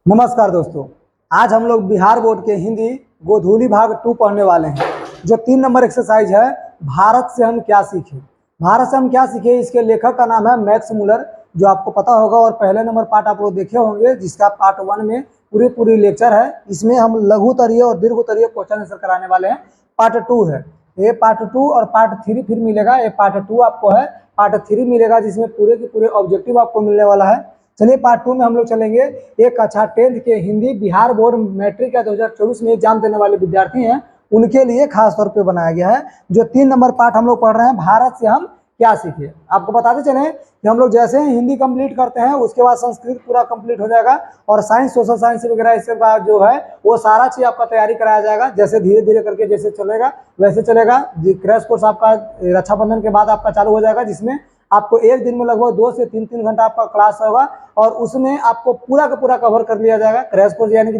नमस्कार दोस्तों। आज हम लोग बिहार बोर्ड के हिंदी गोधूली भाग 2 पढ़ने वाले हैं। जो 3 नंबर एक्सरसाइज है, भारत से हम क्या सीखे। भारत से हम क्या सीखे, इसके लेखक का नाम है मैक्स मुलर, जो आपको पता होगा। और पहले नंबर पार्ट आप लोग देखे होंगे, जिसका पार्ट 1 में पूरी लेक्चर है। इसमें हम लघु उत्तरीय और दीर्घ उत्तरीय क्वेश्चन आंसर कराने वाले हैं। पार्ट 2 है ये, पार्ट 2 और पार्ट 3 फिर मिलेगा। ये पार्ट 2 आपको है, पार्ट 3 मिलेगा, जिसमें पूरे के पूरे ऑब्जेक्टिव आपको मिलने वाला है। चलिए पार्ट 2 में हम लोग चलेंगे। एक कक्षा 10th के हिंदी बिहार बोर्ड मैट्रिक या 2024 में एग्जाम देने वाले विद्यार्थी हैं, उनके लिए खास तौर पे बनाया गया है। जो 3 नंबर पार्ट हम लोग पढ़ रहे हैं, भारत से हम क्या सीखे। आपको बताते चले कि हम लोग जैसे ही हिंदी कंप्लीट करते हैं, उसके बाद संस्कृत पूरा कंप्लीट हो जाएगा, और साइंस, सोशल साइंस वगैरह इसके बाद जो है वो सारा चीज आपका तैयारी कराया जाएगा। जैसे धीरे धीरे करके जैसे चलेगा वैसे चलेगा। क्रैश कोर्स आपका रक्षाबंधन के बाद आपका चालू हो जाएगा, जिसमें आपको एक दिन में लगभग 2 से 3 घंटा आपका क्लास होगा, और उसमें आपको पूरा का पूरा कवर कर लिया जाएगा। क्रैश कोर्स यानी कि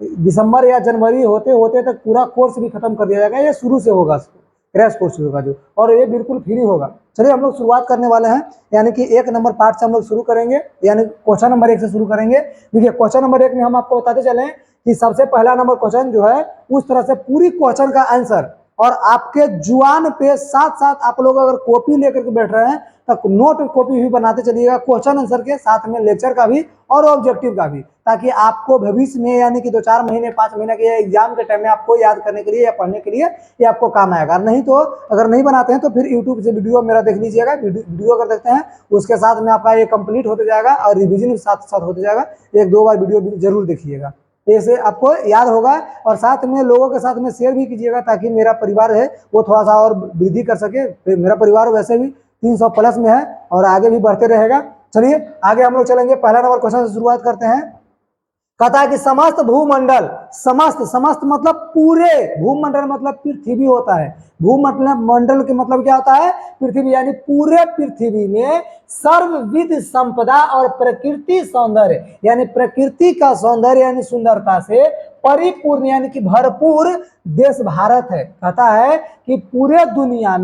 दिसंबर या जनवरी होते होते तक पूरा कोर्स भी खत्म कर दिया जाएगा। ये शुरू से होगा, क्रैश कोर्स होगा जो, और ये बिल्कुल फ्री होगा। चलिए हम लोग शुरुआत करने वाले हैं, यानी कि 1 नंबर पार्ट से हम लोग शुरू करेंगे, यानी क्वेश्चन नंबर 1 से शुरू करेंगे। देखिए क्वेश्चन नंबर 1 में हम आपको बताते चले कि सबसे पहला नंबर क्वेश्चन जो है, उस तरह से पूरी क्वेश्चन का आंसर, और आपके जुआन पे साथ साथ आप लोग अगर कॉपी लेकर के बैठ रहे हैं तो नोट कॉपी भी बनाते चलिएगा, क्वेश्चन आंसर के साथ में लेक्चर का भी और ऑब्जेक्टिव का भी, ताकि आपको भविष्य में यानी कि 2-4 महीने 5 महीने के एग्जाम के टाइम में आपको याद करने के लिए या पढ़ने के लिए ये आपको काम आएगा। नहीं तो अगर नहीं बनाते हैं तो फिर यूट्यूब से वीडियो मेरा देख लीजिएगा। वीडियो अगर देखते हैं उसके साथ में आपका ये कंप्लीट होते जाएगा, और रिविजन भी साथ साथ होते जाएगा। 1-2 बार वीडियो जरूर देखिएगा, ऐसे आपको याद होगा। और साथ में लोगों के साथ में शेयर भी कीजिएगा, ताकि मेरा परिवार है वो थोड़ा सा और वृद्धि कर सके। मेरा परिवार वैसे भी 300 प्लस में है और आगे भी बढ़ते रहेगा। चलिए आगे हम लोग चलेंगे। पहला नंबर क्वेश्चन से शुरुआत करते हैं। कहता है कि समस्त भूमंडल, समस्त मतलब पूरे, भूमंडल मतलब पृथ्वी होता है। भूमंडल के मतलब क्या होता है, पृथ्वी, यानी पूरे पृथ्वी में सर्वविध संपदा और प्रकृति सौंदर्य, यानी प्रकृति का सौंदर्य यानी सुंदरता से परिपूर्ण यानी कि भरपूर देश भारत है। कहता है कि पूरे दुनिया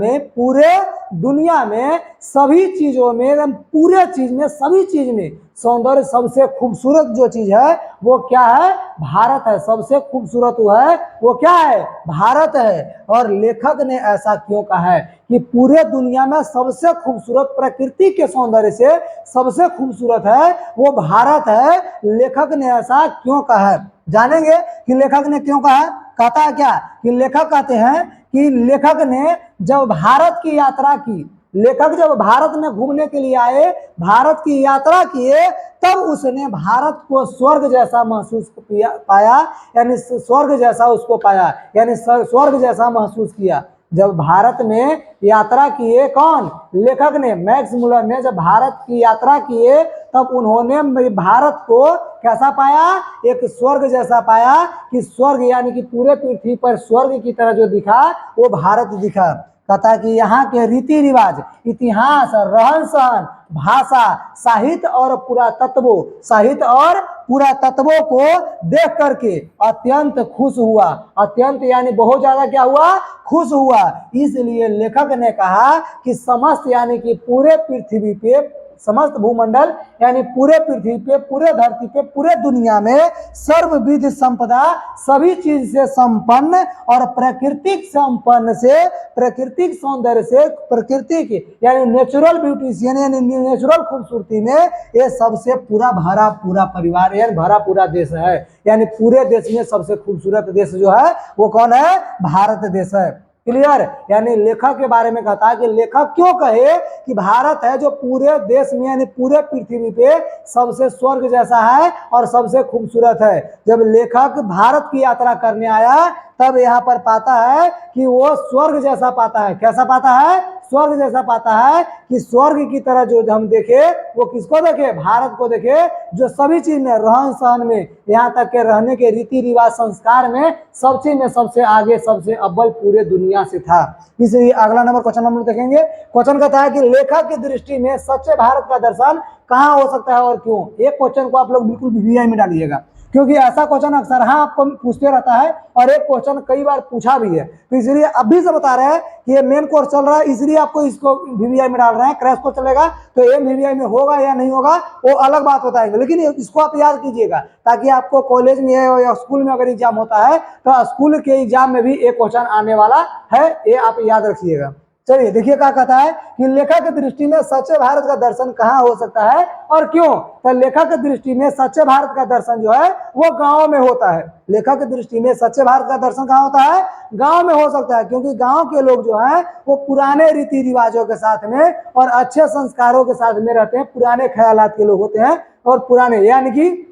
में सभी चीजों में, एकदम पूरे चीज में, सभी चीज में सौंदर्य सबसे खूबसूरत जो चीज है वो क्या है, भारत है। सबसे खूबसूरत वो है, वो क्या है, भारत है। और लेखक ने ऐसा क्यों कहा है कि पूरे दुनिया में सबसे खूबसूरत, प्रकृति के सौंदर्य से सबसे खूबसूरत है वो भारत है। लेखक ने ऐसा क्यों कहा है, जानेंगे कि लेखक ने क्यों कहा। कहता है क्या कि लेखक कहते हैं कि लेखक ने जब भारत की यात्रा की, लेखक जब भारत में घूमने के लिए आए, भारत की यात्रा किए, तब उसने भारत को स्वर्ग जैसा महसूस पाया, यानी स्वर्ग जैसा उसको पाया, यानी स्वर्ग जैसा महसूस किया। जब भारत में यात्रा किए, कौन, लेखक ने, मैक्स मुलर ने जब भारत की यात्रा किए, तब उन्होंने भारत को कैसा पाया, एक स्वर्ग जैसा पाया। कि स्वर्ग यानी कि पूरे पृथ्वी पर स्वर्ग की तरह जो दिखा वो भारत दिखा। कहता है कि यहाँ के रीति रिवाज, इतिहास, रहन सहन, भाषा, साहित्य और पुरातत्वों को देख करके अत्यंत खुश हुआ। अत्यंत यानी बहुत ज्यादा क्या हुआ, खुश हुआ। इसलिए लेखक ने कहा कि समस्त यानी कि पूरे पृथ्वी पे, समस्त भूमंडल यानी पूरे पृथ्वी पे, पूरे धरती पे, पूरे दुनिया में सर्वविध संपदा, सभी चीज से संपन्न और प्राकृतिक संपन्न से, प्राकृतिक सौंदर्य से, प्राकृतिक यानी नेचुरल ब्यूटी से, यानी नेचुरल खूबसूरती में ये सबसे पूरा भरा पूरा परिवार यानी भरा पूरा देश है। यानी पूरे देश में सबसे खूबसूरत देश जो है वो कौन है, भारत देश है। क्लियर। यानी लेखक के बारे में कहता है कि लेखक क्यों कहे कि भारत है जो पूरे देश में यानी पूरे पृथ्वी पे सबसे स्वर्ग जैसा है और सबसे खूबसूरत है। जब लेखक भारत की यात्रा करने आया, तब यहाँ पर पाता है कि वो स्वर्ग जैसा पाता है। कैसा पाता है, स्वर्ग जैसा पाता है। कि स्वर्ग की तरह जो हम देखे वो किसको देखे, भारत को देखे, जो सभी चीज में, रहन सहन में, यहाँ तक के रहने के रीति रिवाज, संस्कार में, सब चीज में सबसे आगे, सबसे अव्वल पूरे दुनिया से था। इसलिए अगला नंबर क्वेश्चन हम लोग देखेंगे। क्वेश्चन कहता है कि लेखक की दृष्टि में सच्चे भारत का दर्शन कहाँ हो सकता है और क्यों। एक क्वेश्चन को आप लोग बिल्कुल वीआई में डालिएगा, क्योंकि ऐसा क्वेश्चन अक्सर हाँ आपको पूछते रहता है और एक क्वेश्चन कई बार पूछा भी है। तो इसलिए अभी से बता रहे हैं कि ये मेन कोर्स चल रहा है, इसलिए आपको इसको वीवीआई में डाल रहे हैं। क्रैश कोर्स चलेगा तो ये वीवीआई में होगा या नहीं होगा वो अलग बात बताएंगे, लेकिन इसको आप याद कीजिएगा ताकि आपको कॉलेज में या स्कूल में अगर एग्जाम होता है तो स्कूल के एग्जाम में भी एक क्वेश्चन आने वाला है, ये आप याद रखिएगा। चलिए देखिए क्या कहता है कि लेखक की दृष्टि में सच्चे भारत का दर्शन कहाँ हो सकता है और क्यों। तो लेखक की दृष्टि में सच्चे भारत का दर्शन जो है वो गांव में होता है। लेखक की दृष्टि में सच्चे भारत का दर्शन कहाँ होता है, गांव में हो सकता है, क्योंकि गांव के लोग जो हैं वो पुराने रीति रिवाजों के साथ में और अच्छे संस्कारों के साथ में रहते हैं, पुराने ख्यालात के लोग होते हैं और पुराने, यानी कि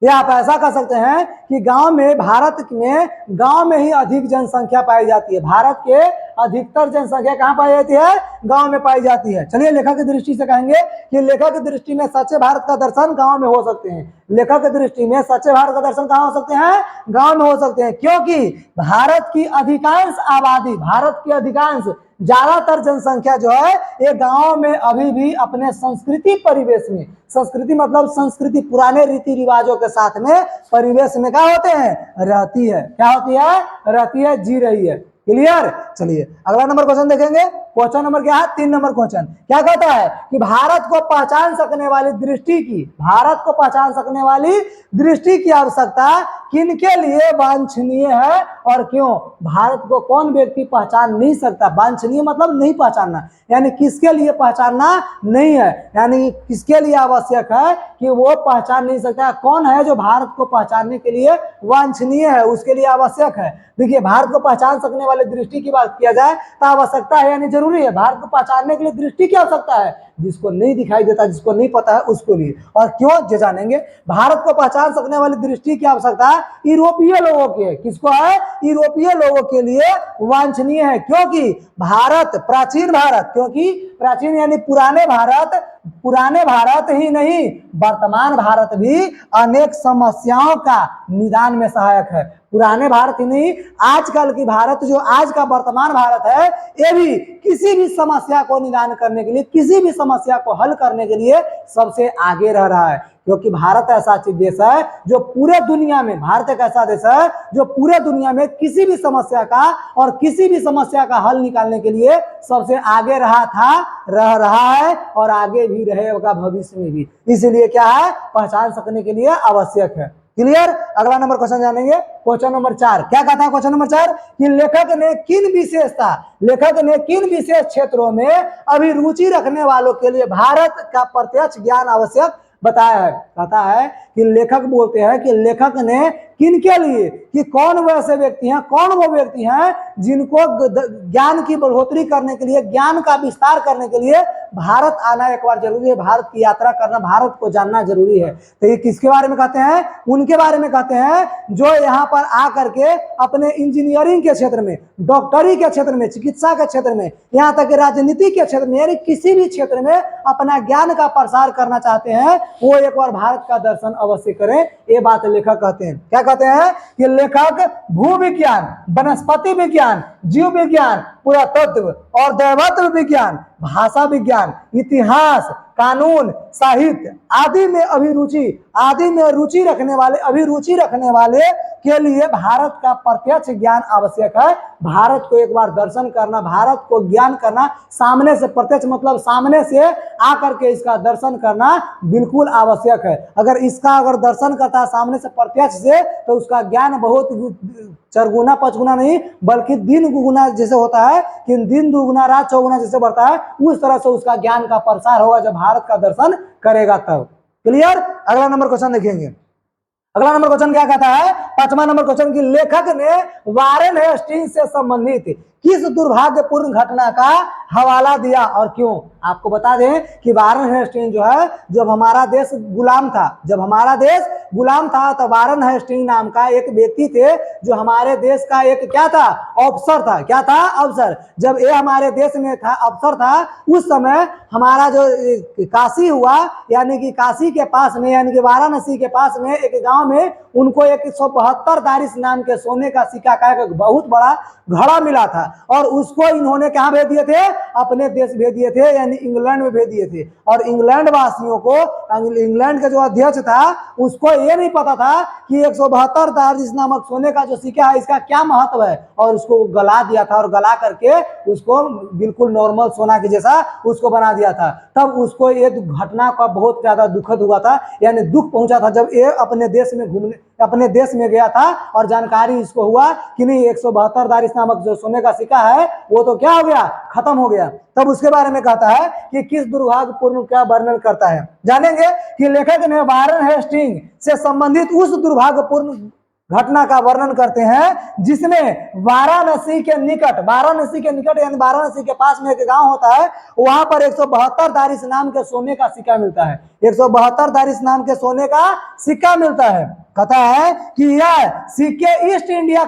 या आप ऐसा कर सकते हैं कि गांव में, भारत में गांव में ही अधिक जनसंख्या पाई जाती है। भारत के अधिकतर जनसंख्या कहाँ पाई जाती है, गांव में पाई जाती है। चलिए लेखक की दृष्टि से कहेंगे कि लेखक की दृष्टि में सच्चे भारत का दर्शन गांव में हो सकते हैं। लेखक की दृष्टि में सच्चे भारत का दर्शन कहाँ हो सकते हैं, गांव में हो सकते हैं, क्योंकि भारत की अधिकांश आबादी, भारत की अधिकांश ज्यादातर जनसंख्या जो है ये गांव में अभी भी अपने संस्कृति परिवेश में, संस्कृति मतलब संस्कृति पुराने रीति रिवाजों के साथ में परिवेश में क्या होते हैं, रहती है। क्या होती है, रहती है, जी रही है। क्लियर। चलिए अगला नंबर क्वेश्चन देखेंगे। क्वेश्चन नंबर क्या है, 3 नंबर क्वेश्चन क्या कहता है कि भारत को पहचान सकने वाली दृष्टि की, भारत को पहचान सकने वाली दृष्टि की आवश्यकता किनके लिए वांछनीय है और क्यों। भारत को कौन व्यक्ति पहचान नहीं सकता, वांछनीय मतलब नहीं पहचानना, यानी किसके लिए पहचानना नहीं है, यानी किसके लिए आवश्यक है कि वो पहचान नहीं सकता, कौन है जो भारत को पहचानने के लिए वांछनीय है, उसके लिए आवश्यक है। देखिए भारत को पहचान सकने वाले दृष्टि की बात किया जाए तो आवश्यकता है यानी जरूरी है। भारत को पहचानने के लिए दृष्टि की आवश्यकता है, जिसको नहीं दिखाई देता, जिसको नहीं पता है उसको लिए, और क्यों ये जानेंगे। भारत को पहचान सकने वाली दृष्टि की आवश्यकता यूरोपीय लोगों के, किसको है, यूरोपीय लोगों के लिए वांछनीय है, क्योंकि भारत, प्राचीन भारत, क्योंकि प्राचीन यानी पुराने भारत, पुराने भारत ही नहीं वर्तमान भारत भी अनेक समस्याओं का निदान में सहायक है। पुराने भारत ही नहीं, आजकल की भारत, जो आज का वर्तमान भारत है, ये भी किसी भी समस्या को निदान करने के लिए, किसी भी समस्या को हल करने के लिए सबसे आगे रह रहा है, क्योंकि भारत ऐसा देश है जो पूरे दुनिया में, भारत एक ऐसा देश है जो पूरे दुनिया में किसी भी समस्या का और किसी भी समस्या का हल निकालने के लिए सबसे आगे रहा था, रह रहा है और आगे भी रहेगा भविष्य में भी। इसलिए क्या है, पहचान सकने के लिए आवश्यक है। क्लियर। अगला नंबर क्वेश्चन जानेंगे। क्वेश्चन नंबर 4 क्या कहता है, क्वेश्चन नंबर 4 कि लेखक ने किन विशेषता, लेखक ने किन विशेष क्षेत्रों में अभिरुचि रखने वालों के लिए भारत का प्रत्यक्ष ज्ञान आवश्यक बताया है। कहता है कि लेखक बोलते हैं कि लेखक ने किनके लिए, कि कौन वैसे व्यक्ति हैं, कौन वो व्यक्ति हैं जिनको ज्ञान की बढ़ोतरी करने के लिए, ज्ञान का विस्तार करने के लिए भारत आना एक बार जरूरी है, भारत की यात्रा करना, भारत को जानना जरूरी है। तो ये किसके बारे में कहते हैं, उनके बारे में कहते हैं जो यहाँ पर आकर के अपने इंजीनियरिंग के क्षेत्र में, डॉक्टरी के क्षेत्र में, चिकित्सा के क्षेत्र में, यहाँ तक राजनीति के क्षेत्र में, यानी किसी भी क्षेत्र में अपना ज्ञान का प्रसार करना चाहते हैं, वो एक बार भारत का दर्शन अवश्य करें। ये बात लेखक कहते हैं। क्या कहते हैं कि लेखक भूविज्ञान, वनस्पति विज्ञान, जीव विज्ञान, पुरातत्व और दैवत्व विज्ञान, भाषा विज्ञान, इतिहास, कानून, साहित्य आदि में रुचि रखने वाले, अभिरुचि रखने वाले के लिए भारत का प्रत्यक्ष ज्ञान आवश्यक है। भारत को एक बार दर्शन करना, भारत को ज्ञान करना, सामने से, प्रत्यक्ष मतलब सामने से आकर के इसका दर्शन करना बिल्कुल आवश्यक है। अगर इसका अगर दर्शन करता है सामने से, प्रत्यक्ष से, तो उसका ज्ञान बहुत चरगुना पचगुना नहीं बल्कि दिन गुना जैसे होता है कि दिन दुगुना रात चौगुना जैसे बढ़ता है, उस तरह से उसका ज्ञान का प्रसार होगा जब भारत का दर्शन करेगा तब। क्लियर। अगला नंबर क्वेश्चन देखेंगे। अगला नंबर क्वेश्चन क्या कहता है, 5वां नंबर क्वेश्चन की लेखक ने वारेन हेस्टिंग्स से संबंधित किस दुर्भाग्यपूर्ण घटना का हवाला दिया और क्यों। आपको बता दें कि वारेन हेस्टिंग्स जो है, जब हमारा देश गुलाम था, जब हमारा देश गुलाम था, तो वारेन हेस्टिंग्स नाम का एक व्यक्ति थे जो हमारे देश का एक क्या था, अफसर था। क्या था, अफसर। जब ये हमारे देश में था, अफसर था, उस समय हमारा जो काशी हुआ, यानी कि काशी के पास में, यानी कि वाराणसी के पास में एक गांव में उनको 172 दारिस नाम के सोने का सिक्का का एक बहुत बड़ा घड़ा मिला था, और उसको इन्होंने कहाँ भेज दिए थे, अपने देश भेज दिए थे, यानी इंग्लैंड में भेज दिए थे। और इंग्लैंड वासियों को, इंग्लैंड का जो अध्यक्ष था उसको ये नहीं पता था कि 172 दारिस नामक सोने का जो सिक्का है इसका क्या महत्व है, और उसको गला दिया था और गला करके उसको बिल्कुल नॉर्मल सोना के जैसा उसको बना दिया था। तब उसको ये घटना का बहुत ज्यादा दुखद हुआ था, यानी दुख पहुंचा था जब ये अपने देश में गया था और जानकारी इसको हुआ कि नहीं 172 दारिस नामक जो सोने का सिक्का है वो तो क्या हो गया, खत्म हो गया। तब उसके बारे में कहता है कि किस दुर्भाग्यपूर्ण क्या वर्णन करता है। जानेंगे कि लेखक ने वारन हेस्टिंग से संबंधित उस दुर्भाग्यपूर्ण घटना का वर्णन करते हैं जिसमें वाराणसी के निकट यानी वाराणसी के पास में एक गांव होता है, वहां पर 172 दारिस नाम के सोने का सिक्का मिलता है। 172 दारिस नाम के सोने का सिक्का मिलता है। कहता है कि यह सिक्के ईस्ट इंडिया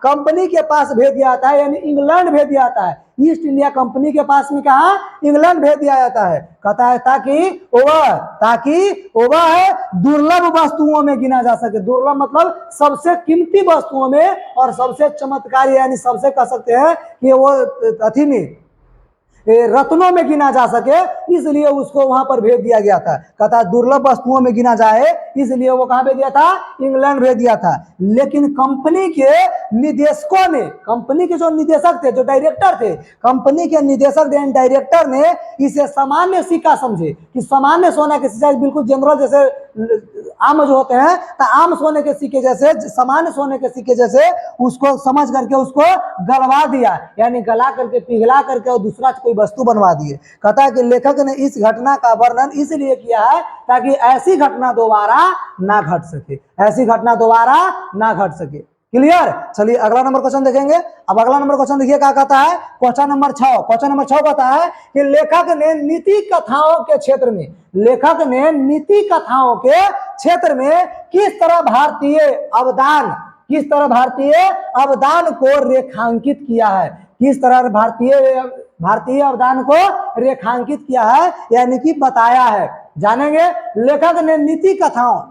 कंपनी के पास भेज दिया जाता है, यानी इंग्लैंड भेज दिया जाता है। ईस्ट इंडिया कंपनी के पास में कहा, इंग्लैंड भेज दिया जाता है। कहता है ताकि वह दुर्लभ वस्तुओं में गिना जा सके। दुर्लभ मतलब सबसे कीमती वस्तुओं में और सबसे चमत्कारी, यानी सबसे कह सकते हैं कि वो अथी में रत्नों में गिना जा सके, इसलिए उसको वहां पर भेज दिया गया था। कहता दुर्लभ वस्तुओं में गिना जाए इसलिए वो कहां भेज दिया था, इंग्लैंड भेज दिया था। लेकिन कंपनी के निदेशकों ने, कंपनी के जो निदेशक थे, जो डायरेक्टर थे, कंपनी के निदेशक डायरेक्टर ने इसे सामान्य सिक्का समझे कि सामान्य सोना के सिक्का बिल्कुल जनरल जैसे आम जो होते हैं तो आम सोने के सिक्के जैसे, सामान्य सोने के सिक्के जैसे उसको समझ करके उसको गलवा दिया, यानी गला करके पिघला करके और दूसरा कोई वस्तु बनवा दिए। कहता है कि लेखक ने इस घटना का वर्णन इसलिए किया है ताकि ऐसी घटना दोबारा ना घट सके, ऐसी घटना दोबारा ना घट सके। क्लियर। चलिए अगला नंबर क्वेश्चन देखेंगे। अब अगला नंबर क्वेश्चन देखिए क्या कहता है, क्वेश्चन नंबर 6 कहता है कि लेखक ने नीति कथाओं के क्षेत्र में किस तरह भारतीय अवदान को रेखांकित किया है, किस तरह भारतीय अवदान को रेखांकित किया है, यानी कि बताया है। जानेंगे लेखक ने नीति कथाओं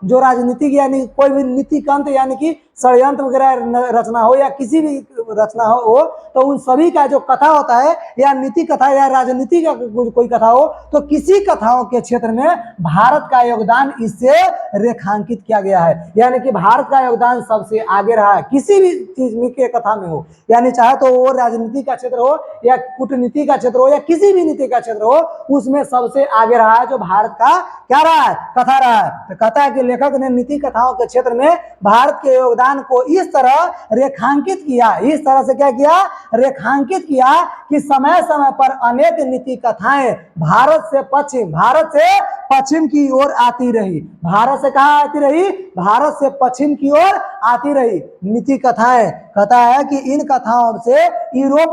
जो राजनीतिक यानी कोई भी नीति कंत यानी कि षड्यंत्र वगैरह रचना हो या किसी भी रचना हो तो उन सभी का जो कथा होता है या नीति कथा या राजनीति का कोई कथा हो तो किसी कथाओं के क्षेत्र में भारत का योगदान इससे रेखांकित किया गया है, यानी कि भारत का योगदान सबसे आगे रहा है किसी भी चीज में के कथा में हो, यानी चाहे तो वो राजनीति का क्षेत्र हो या कूटनीति का क्षेत्र हो या किसी भी नीति का क्षेत्र हो, उसमें सबसे आगे रहा है जो भारत का क्या रहा है, कथा रहा है। तो कहता है कि लेखक ने नीति कथाओं के क्षेत्र में भारत के योगदान को इस तरह रेखांकित किया, इस तरह से क्या किया, रेखांकित किया कि समय समय पर अनेक नीति कथाएं भारत से पश्चिम की ओर आती रही। भारत से कहां आती रही, भारत से पश्चिम की ओर आती रही नीति कथाएं। कहता है कि इन कथाओं से यूरोप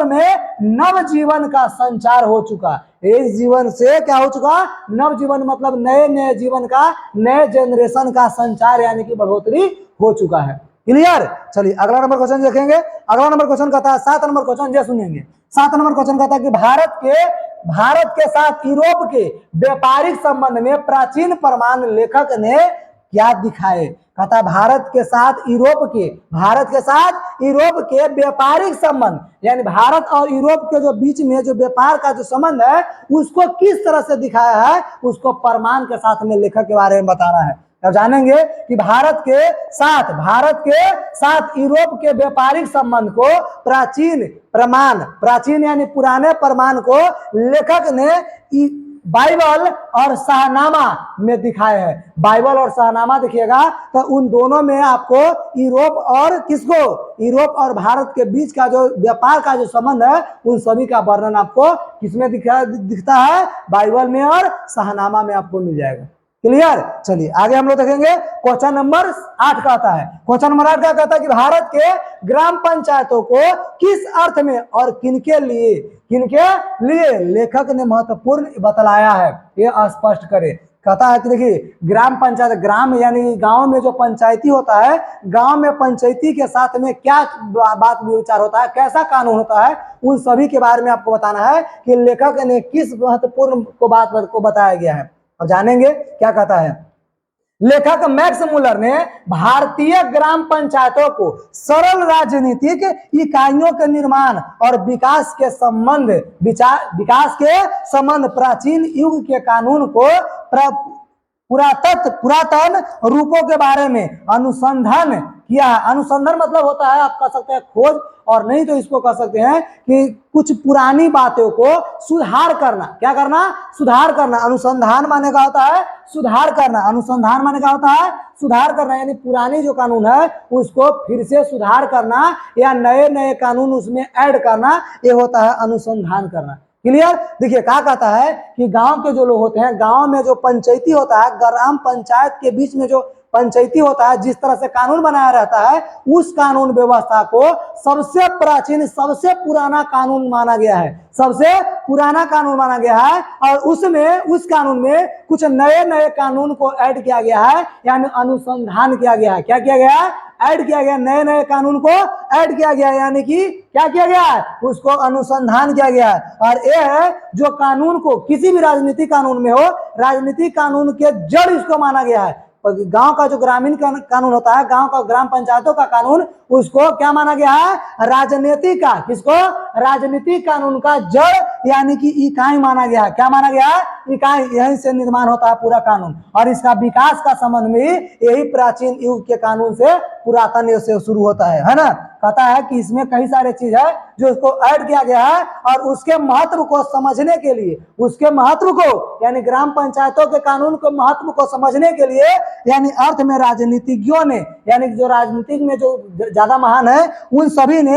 में नव जीवन का संचार हो चुका। इस जीवन से क्या हो चुका, नव जीवन मतलब नए जीवन का, नए जनरेशन का संचार यानी कि बढ़ोतरी हो चुका है। क्लियर। चलिए अगला नंबर क्वेश्चन देखेंगे। अगला नंबर क्वेश्चन कहता है 7 नंबर क्वेश्चन जो सुनेंगे। 7 नंबर क्वेश्चन कहता है कि भारत के साथ यूरोप के व्यापारिक संबंध में प्राचीन प्रमाण लेखक ने क्या दिखाए। कहता भारत के साथ यूरोप के व्यापारिक संबंध यानी भारत और यूरोप के जो बीच में जो व्यापार का जो संबंध है उसको किस तरह से दिखाया है, उसको प्रमाण के साथ में लेखक के बारे में बताना है। अब जानेंगे कि भारत के साथ यूरोप के व्यापारिक संबंध को प्राचीन यानी पुराने प्रमाण को लेखक ने बाइबल और शाहनामा में दिखाए हैं। बाइबल और शाहनामा देखिएगा तो उन दोनों में आपको यूरोप और भारत के बीच का जो व्यापार का जो संबंध है उन सभी का वर्णन आपको किसमें दिखता है, बाइबल में और शाहनामा में आपको मिल जाएगा। क्लियर। चलिए आगे हम लोग देखेंगे। क्वेश्चन नंबर 8 कहता है, क्वेश्चन नंबर 8 क्या कहता है कि भारत के ग्राम पंचायतों को किस अर्थ में और किनके लिए लेखक ने महत्वपूर्ण बतलाया है, ये स्पष्ट करे। कहता है कि देखिए ग्राम यानी गांव में जो पंचायती होता है, गांव में पंचायती के साथ में क्या बात विचार होता है, कैसा कानून होता है, उन सभी के बारे में आपको बताना है कि लेखक ने किस महत्वपूर्ण बात को बताया गया है। अब जानेंगे क्या कहता है। लेखक मैक्स मुलर ने भारतीय ग्राम पंचायतों को सरल राजनीतिक इकाइयों के निर्माण और विकास के संबंध प्राचीन युग के कानून को पुरातन रूपों के बारे में अनुसंधान किया है। अनुसंधान मतलब होता है, आप कह सकते हैं खोज, और नहीं तो इसको कह सकते हैं कि कुछ पुरानी बातों को सुधार करना। क्या करना? सुधार करना। अनुसंधान माने का होता है सुधार करना। अनुसंधान माने का होता है सुधार करना, यानी पुरानी जो कानून है उसको फिर से सुधार करना या नए नए कानून उसमें ऐड करना, ये होता है अनुसंधान करना। क्लियर? देखिए क्या कहता है कि गांव के जो लोग होते हैं, गांव में जो पंचायती होता है, ग्राम पंचायत के बीच में जो पंचायती होता है, जिस तरह से कानून बनाया रहता है, उस कानून व्यवस्था को सबसे प्राचीन, सबसे पुराना कानून माना गया है। सबसे पुराना कानून माना गया है, और उसमें, उस कानून में कुछ नए नए कानून को ऐड किया गया है, यानी अनुसंधान किया गया है। क्या किया गया है? ऐड किया गया। नए नए कानून को ऐड किया गया, यानी कि क्या किया गया है? उसको अनुसंधान किया गया है। और यह है जो कानून को किसी भी राजनीतिक कानून में हो, राजनीतिक कानून के जड़ इसको माना गया है। गांव का जो ग्रामीण कानून होता है, गांव का ग्राम पंचायतों का कानून, उसको क्या माना गया है? राजनीति का, किसको? राजनीतिक कानून का जड़ यानी कि इकाई माना गया है। क्या माना गया है? इकाई। यहीं से निर्माण होता है पूरा कानून, और इसका विकास का संबंध भी यही प्राचीन युग के कानून से, पुरातन युग से शुरू होता है ना। कहता है कि इसमें कई सारे चीज है जो इसको ऐड किया गया है, और उसके महत्व को समझने के लिए, उसके महत्व को, यानी ग्राम पंचायतों के कानून के महत्व को समझने के लिए, यानी अर्थ में राजनीतिज्ञों ने, यानी जो राजनीतिक में जो ज्यादा महान है, उन सभी ने